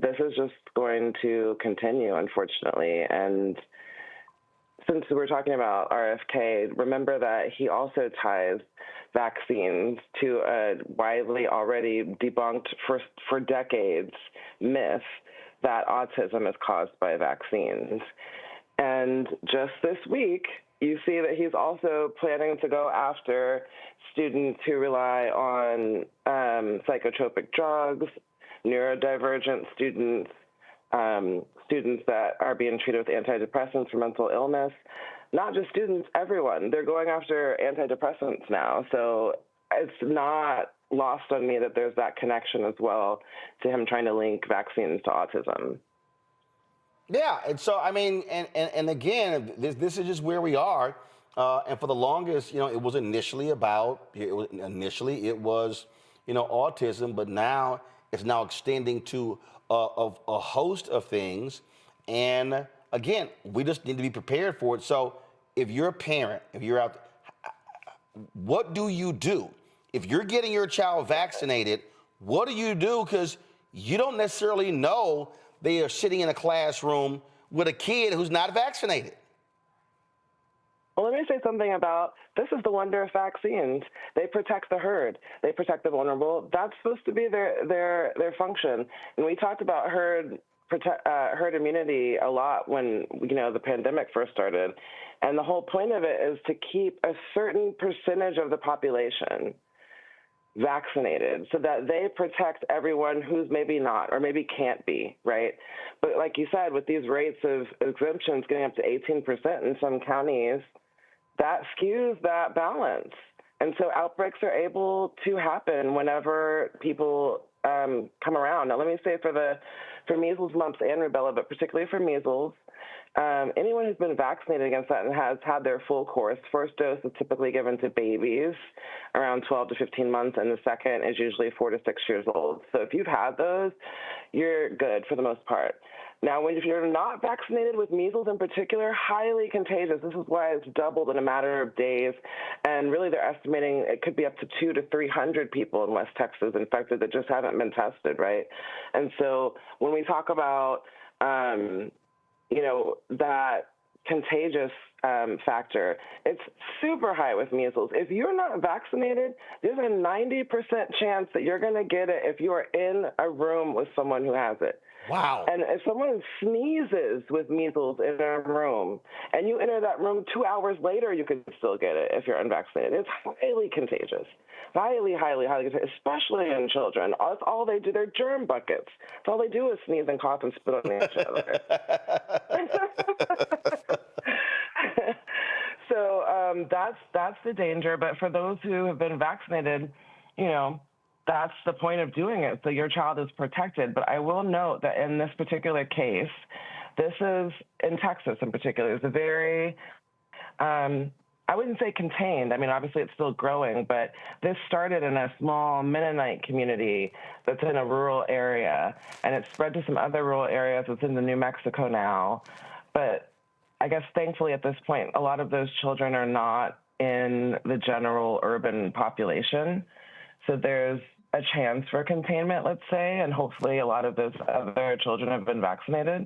this is just going to continue, unfortunately. And since we're talking about RFK, remember that he also ties vaccines to a widely already debunked for decades myth that autism is caused by vaccines. And just this week, you see that he's also planning to go after students who rely on psychotropic drugs, neurodivergent students, students that are being treated with antidepressants for mental illness. Not just students, everyone. They're going after antidepressants now. So it's not lost on me that there's that connection as well to him trying to link vaccines to autism. Yeah, and so I mean, and again, this is just where we are. And for the longest, it was initially about it was autism, but now it's now extending to a host of things. And again, we just need to be prepared for it. So if you're a parent, if you're out, what do you do? If you're getting your child vaccinated, what do you do? Because you don't necessarily know they are sitting in a classroom with a kid who's not vaccinated. Well, let me say something about this is the wonder of vaccines. They protect the herd. They protect the vulnerable. That's supposed to be their function. And we talked about herd immunity a lot when the pandemic first started. And the whole point of it is to keep a certain percentage of the population vaccinated so that they protect everyone who's maybe not or maybe can't be, right? But like you said, with these rates of exemptions getting up to 18% in some counties, that skews that balance. And so outbreaks are able to happen whenever people come around. Now, let me say for measles, mumps, and rubella, but particularly for measles, anyone who's been vaccinated against that and has had their full course, first dose is typically given to babies around 12 to 15 months, and the second is usually 4 to 6 years old. So if you've had those, you're good for the most part. Now, if you're not vaccinated with measles in particular, highly contagious. This is why it's doubled in a matter of days. And really, they're estimating it could be up to 200 to 300 people in West Texas infected that just haven't been tested, right? And so when we talk about, that contagious factor, it's super high with measles. If you're not vaccinated, there's a 90% chance that you're going to get it if you are in a room with someone who has it. Wow. And if someone sneezes with measles in a room and you enter that room 2 hours later, you could still get it if you're unvaccinated. It's highly contagious. Highly, highly, highly contagious, especially in children. That's all they do. They're germ buckets. That's all they do is sneeze and cough and spit on each other. So that's the danger. But for those who have been vaccinated, that's the point of doing it, so your child is protected. But I will note that in this particular case, this is in Texas in particular, it's a very, I wouldn't say contained. I mean, obviously it's still growing, but this started in a small Mennonite community that's in a rural area, and it's spread to some other rural areas. It's in New Mexico now. But I guess thankfully at this point, a lot of those children are not in the general urban population. So there's a chance for containment, let's say, and hopefully a lot of those other children have been vaccinated.